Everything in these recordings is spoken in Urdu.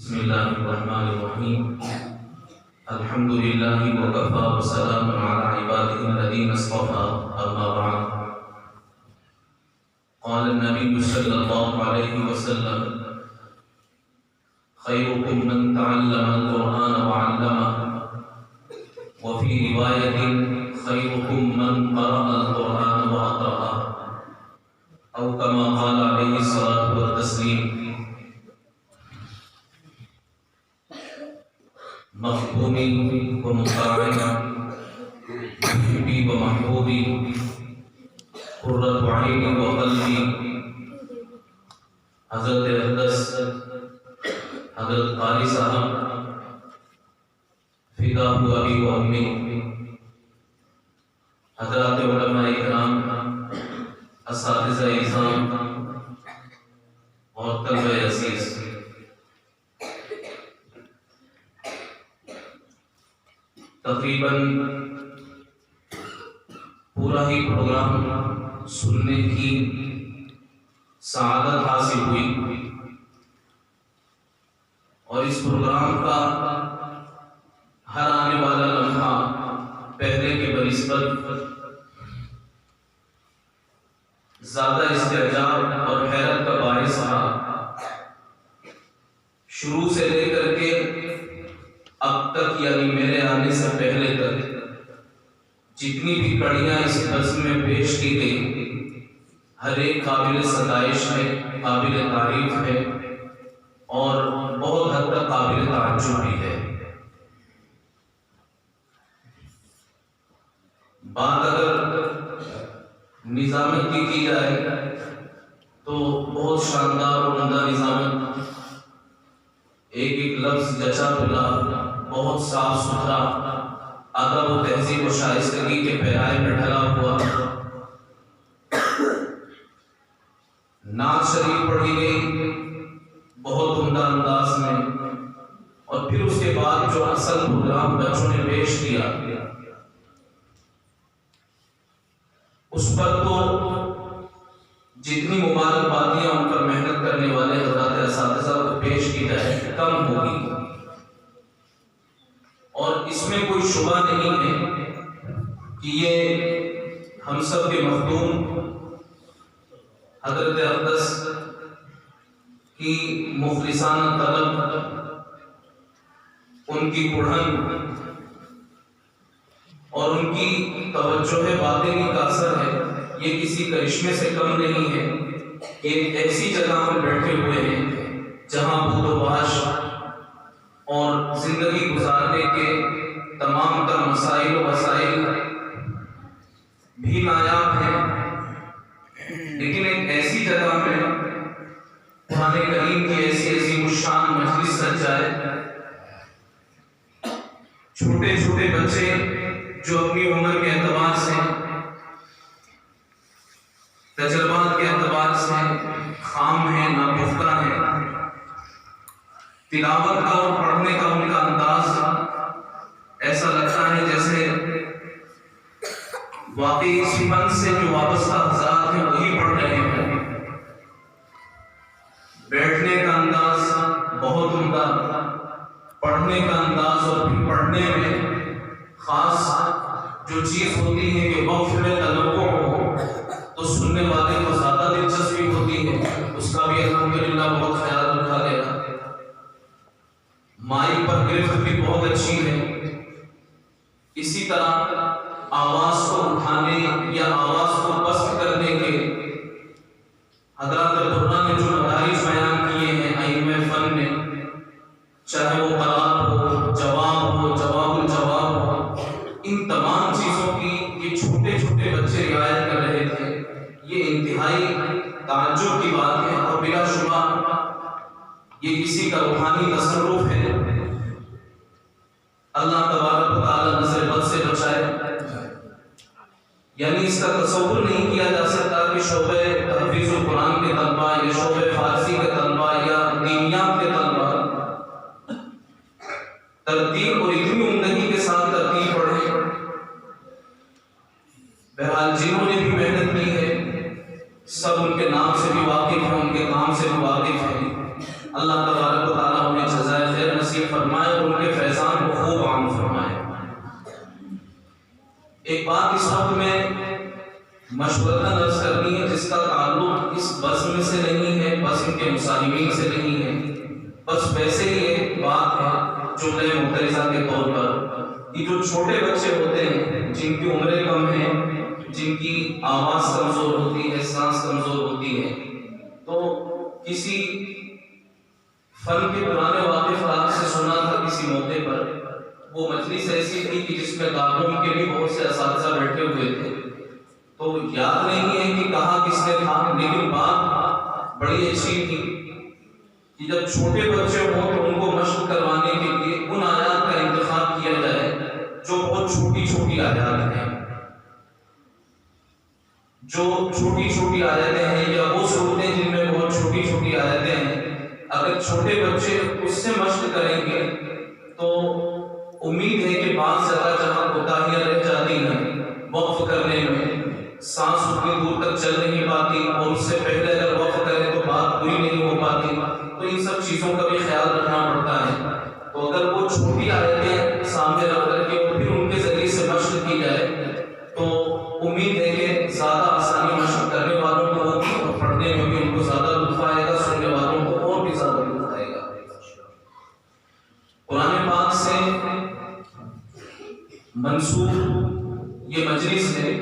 بسم الله الرحمن الرحيم. الحمد لله وكفى وسلام على عباده الذين اصطفى. أما بعد، قال النبي صلى الله عليه وسلم: خيركم من تعلم القرآن وعلمه، وفي رواية خيركم من قرأ القرآن وأقرأه، أو كما قال عليه الصلاة والتسليم. مخدومی و مطاعنا محبی و محبوبی قرۃ عینی و قلبی حضرت اقدس حضرت قاری صاحب فداہ ابی و امی، حضرات علماء کرام، اساتذہ اعظام اور طلبہ عزیز، تقریباً پورا ہی پروگرام سننے کی سعادت حاصل ہوئی، اور اس پروگرام کا ہر آنے والا لمحہ پہلے کے بنسبت زیادہ استعجاب اور حیرت کا باعث رہا۔ شروع سے لے کر کے اب تک، یعنی میرے آنے سے پہلے تک جتنی بھی کڑیاں اس درس میں پیش کی گئی، ہر ایک قابل ستائش ہے، قابل تعریف ہے، اور بہت حد تک قابل تعجب بھی ہے۔ بات اگر نظامت کی جائے تو بہت شاندار اور عمدہ نظامت، ایک ایک لفظ جچا بلا، بہت صاف ستھرا، ادب و تہذیب و شائستگی کے پیرائے میں ڈھلا ہوا۔ نعت شریف پڑھی گئی بہت عمدہ انداز میں، اور پھر اس کے بعد جو اصل پروگرام بچوں نے پیش کیا، اس پر تو جتنی مبارکبادیاں ان پر محنت کرنے والے حضرات اساتذہ کو پیش کی جائے کم ہوگی، اور اس میں کوئی شبہ نہیں ہے کہ یہ ہم سب کے مخدوم حضرت اقدس کی مخلصانہ طلب، ان کی پڑھن اور ان کی توجہ باطنی کا اثر ہے۔ یہ کسی کرشمے سے کم نہیں ہے کہ ایسی جگہ ہم بیٹھے ہوئے ہیں جہاں بود و باش اور زندگی گزارنے کے تمام تر مسائل و وسائل بھی نایاب ہیں، لیکن ایک ایسی جگہ میں قرآن کریم کی ایسی عظیم الشان مجلس سج جائے، چھوٹے چھوٹے بچے جو اپنی عمر کے اعتبار سے، تجربات کے اعتبار سے خام ہیں، ناپختہ ہیں، تلاوت کا اور پڑھنے کا ان کا انداز ایسا لگتا ہے جیسے واقعی اس فن سے جو وابستہ حضرات ہیں وہی پڑھ رہے ہیں۔ بیٹھنے کا انداز بہت عمدہ، پڑھنے کا انداز، اور پھر پڑھنے میں خاص جو چیز ہوتی ہے کہ وقف میں تنوع ہو تو سننے والے کو زیادہ دلچسپی ہوتی ہے، اس کا بھی الحمدللہ بہت خیال رکھا گیا۔ مائک پر گرفت بھی بہت اچھی ہے۔ اسی طرح آواز کو اٹھانے یا آواز کو پست کرنے کے حضرات القرآن نے جو مدارج بیان کیے ہیں ائمہ فن نے، چاہے وہ قرات ہو، جواب ہو، جواب الجواب ہو، ان تمام چیزوں کی یہ چھوٹے چھوٹے بچے رعایت کر رہے تھے، یہ انتہائی تعجب کی بات ہے، اور بلا شبہ یہ کسی کا روحانی تصرف ہے۔ اللہ تبارک و تعالی نظر بد سے بچائے۔ یعنی اس کا تصور نہیں کیا جا سکتا کہ شعبہ تحفیظ القرآن کے طلبہ یا شعبہ فارسی کے طلبہ یا دینیات کے طلبہ ترتیب اور اتنی عمدگی کے ساتھ ترتیب پڑھے۔ بہرحال جنہوں نے بھی محنت کی ہے سب ان کے نام سے بھی واقف ہیں، ان کے کام سے بھی واقف ہیں۔ اللہ تبارک و تعالیٰ انہیں جزائے ایک بات اس وقت میں مشورہ درج کرنی ہے جس کا تعلق اس بزم سے نہیں ہے، بزم کے مصاحبین سے نہیں ہے، بس ویسے ہی ایک بات ہے جملہ مترجہ کے طور پر کہ جو چھوٹے بچے ہوتے ہیں جن کی عمریں کم ہیں، جن کی آواز کمزور ہوتی ہے، سانس کمزور ہوتی ہے، تو کسی فن کے پرانے واقعات سے سنا تھا کسی موقع پر، وہ مجلس ایسی تھی کہ جس میں تعلیم کے بھی بہت سے اساتذہ بیٹھے ہوئے تھے، تو یاد نہیں ہے کہ کہا کس نے تھا، لیکن بات بڑی اچھی تھی کہ جب چھوٹے بچے ہوں تو ان کو مشق کروانے کے لیے ان آیات کا انتخاب کیا جائے جو بہت چھوٹی چھوٹی آیات ہیں، جو چھوٹی چھوٹی آیتیں ہیں یا وہ صورتیں جن میں بہت چھوٹی چھوٹی آیتیں ہیں، اگر چھوٹے بچے اس سے مشق کریں گے تو امید ہے کہ بعض جگہ جہاں کوتاہیاں رہ جاتی ہیں وقف کرنے میں، سانس اتنی دور تک چل نہیں پاتی اور اس سے پہلے اگر وقف کریں تو بات پوری نہیں ہو پاتی، تو ان سب چیزوں کا بھی خیال رکھنا پڑتا ہے۔ تو اگر وہ چھوٹی آیتیں سامنے رکھ کر کے اور پھر ان کے ذریعے سے مشق کی جائے تو امید ہے کہ زیادہ آسانی مشق کرنے والوں کو ہوگی اور پڑھنے میں بھی ان کو زیادہ لطف آئے گا، سننے والوں کو اور بھی زیادہ لطف آئے گا۔ قرآن پاک سے منسوب یہ مجلس ہے،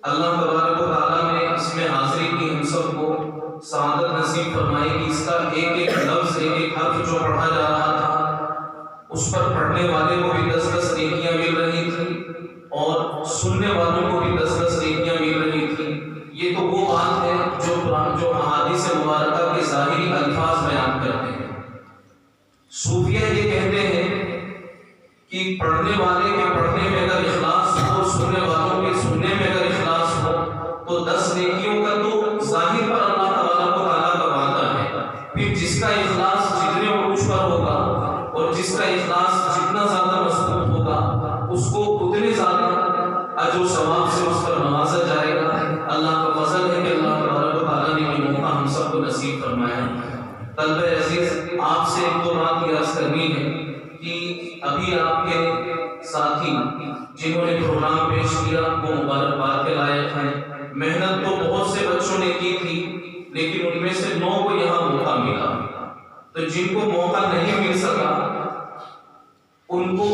اللہ تبارک و تعالیٰ نے اس میں حاضری کی، ہم سب کو سعادت نصیب فرمائی کہ اس کا ایک ایک لفظ، ایک ایک حرف جو پڑھا جا رہا تھا اس پر پڑھنے والے کو بھی 10 نیکیاں مل رہی تھی اور سننے والوں کو بھی 10 نیکیاں مل رہی تھی۔ یہ تو وہ بات ہے جو احادیث مبارکہ کے ظاہری الفاظ بیان کرتے ہیں۔ صوفیہ یہ کہتے ہیں کہ پڑھنے والے کے پڑھنے میں اگر اخلاص ہو، سننے والوں کے سننے میں اگر اخلاص ہو تو 10 نیکیوں کا تو ظاہر پر اللہ تبارک و تعالیٰ کا وعدہ ہے، پھر جس کا اخلاص جتنے عروج پر ہوگا اور جس کا اخلاص جتنا زیادہ مضبوط ہوگا اس کو اتنے زیادہ اجر و ثواب سے اس پر نوازا جائے گا۔ اللہ کا فضل ہے کہ اللہ تبارک و تعالیٰ نے یہ موقع ہم سب کو نصیب فرمایا۔ طلبہ عزیز، آپ سے ایک دو بات یہ عرض کرنی ہے کہ ابھی آپ کے ساتھی جنہوں نے پروگرام پیش کیا وہ مبارکباد کے لائق ہیں۔ محنت تو بہت سے بچوں نے کی تھی لیکن ان میں سے 9 کو یہاں موقع ملا، تو جن کو موقع نہیں مل سکا ان کو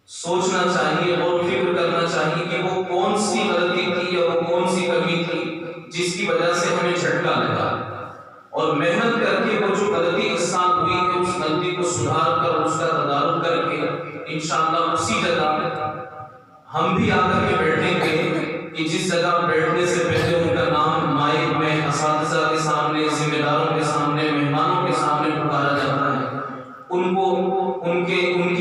سوچنا چاہیے اور فکر کرنا چاہیے کہ وہ کون سی غلطی تھی یا وہ کون سی کمی تھی جس کی وجہ سے ہمیں جھٹکا لگا، اور محنت کر کے وہ جو غلطی اس سال ہوئی ہے اس غلطی کو سدھار کر اس کا تدارک کر کے انشاءاللہ اسی جگہ ہم بھی آ کر کے بیٹھیں گے کہ جس جگہ بیٹھنے سے پہلے ان کا نام مائک میں اساتذہ کے سامنے، ذمہ داروں کے سامنے، مہمانوں کے سامنے پکارا جاتا ہے، ان کو ان کی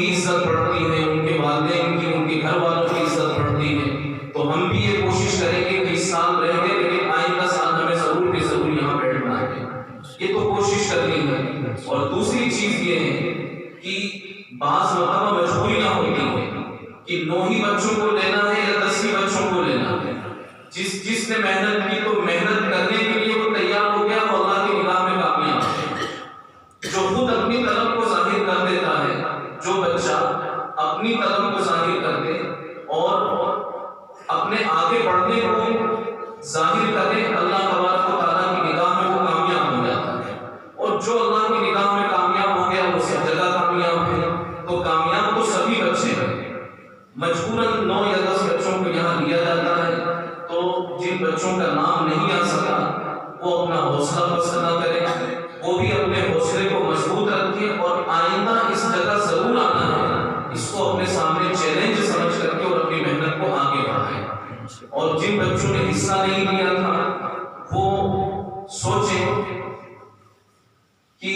عزت بڑھتی ہے، ان کے والدین کی، ان کے گھر والوں کی عزت بڑھتی ہے۔ تو ہم بھی یہ کوشش کریں گے کہ اس سال رہ گئے لیکن آئندہ سال ہمیں ضرور کے ضرور یہاں بیٹھنا ہے، یہ تو کوشش کرنی ہے۔ اور دوسری چیز یہ ہے کہ بعض مرتبہ مجبوریاں ہوتی ہیں کہ 9 ہی بچوں کو لینا ہے یا 10 ہی بچوں کو لینا ہے۔ جس نے محنت کی تو محنت کرنے کے لیے وہ تیار ہو گیا، وہ اللہ کی نگاہ میں کامیاب ہے۔ جو خود اپنی طلب کو ظاہر کر دیتا ہے، جو بچہ اپنی طلب کو ظاہر کر دے اور اپنے آگے بڑھنے کو ظاہر کرے، اللہ تبارک و تعالیٰ کی نگاہ میں وہ کامیاب ہو جاتا ہے، اور جو اللہ کی نگاہ میں کامیاب ہو گیا وہ سب جگہ کامیاب ہے۔ تو کامیاب تو سبھی بچے ہیں، مجبوراً 9 یا 10 بچوں کو یہاں لیا جاتا ہے، تو جن بچوں کا نام نہیں آ سکا وہ اپنا حوصلہ بست نہ کریں، وہ بھی اپنے حوصلے کو مضبوط رکھیں اور آئندہ اس جگہ ضرور آنا ہے، اس کو اپنے سامنے چیلنج سمجھ کر کے اور اپنی محنت کو آگے بڑھائیں۔ اور جن بچوں نے حصہ نہیں لیا تھا وہ سوچیں کہ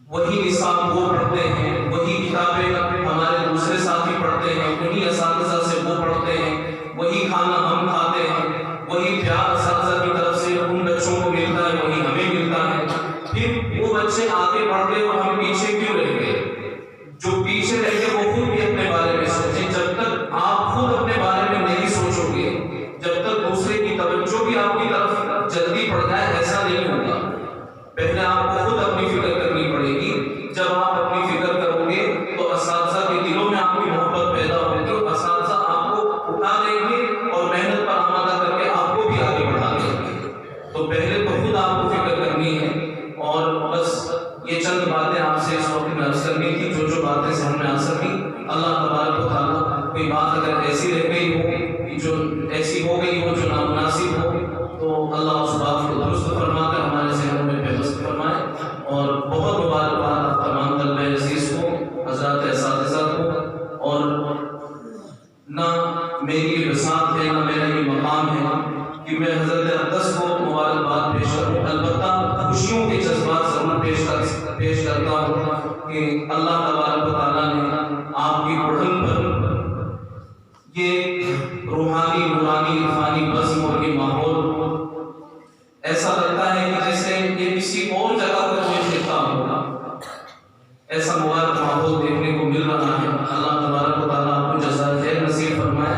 وہی نصاب وہ پڑھتے ہیں، وہی کتابیں ہمارے دوسرے ساتھی پڑھتے ہیں، انہی اساتذہ سے وہ پڑھتے ہیں، وہی کھانا ہم کھاتے ہیں، وہی پیار اساتذہ کی طرف سے ان بچوں کو ملتا ہے، وہی ہمیں ملتا ہے، پھر وہ بچے آگے بڑھ گئے اور ہم پیچھے کیوں رہ گئے؟ جو پیچھے رہ گئے وہ خود بھی اپنے بارے میں سوچیں۔ جب تک آپ خود اپنے بارے میں نہیں سوچو گے، جب تک دوسرے کی توجہ بھی آپ کی طرف جلدی پڑ جائے، ایسا نہیں ہوگا۔ پہلے آپ کو خود اپنی فکر کرنی پڑے گی، جب آپ اپنی فکر کرو گے تو اساتذہ کے دلوں میں آ سکی. اللہ تبارک و تعالیٰ کوئی بات اگر ایسی رہ گئی ہو جو ایسی ہو گئی ہو جو نامناسب ہو تو اللہ اس بات کو درست فرما کر ہمارے ذہنوں میں پیوست فرمائے. اور بہت مبارکباد آپ تمام طلبہ عزیز کو, حضرات اساتذہ کو. اور نہ میری یہ بساط ہے نہ میرا یہ مقام ہے کہ میں حضرت اقدس کو مبارکباد پیش کروں. البتہ خوشیوں کے جذبات ضرور پیش کرتا ہوں کہ اللہ تبارک و تعالیٰ نے آپ کی پڑھن پر یہ روحانی نورانی عرفانی بزم اور یہ ماحول ایسا لگتا ہے کہ جیسے یہ کسی اور جگہ کا کوئی خطہ ہوگا. ایسا مبارک ماحول دیکھنے کو مل رہا ہے. اللہ تبارک و تعالیٰ آپ کو جزائے خیر نصیب فرمائے.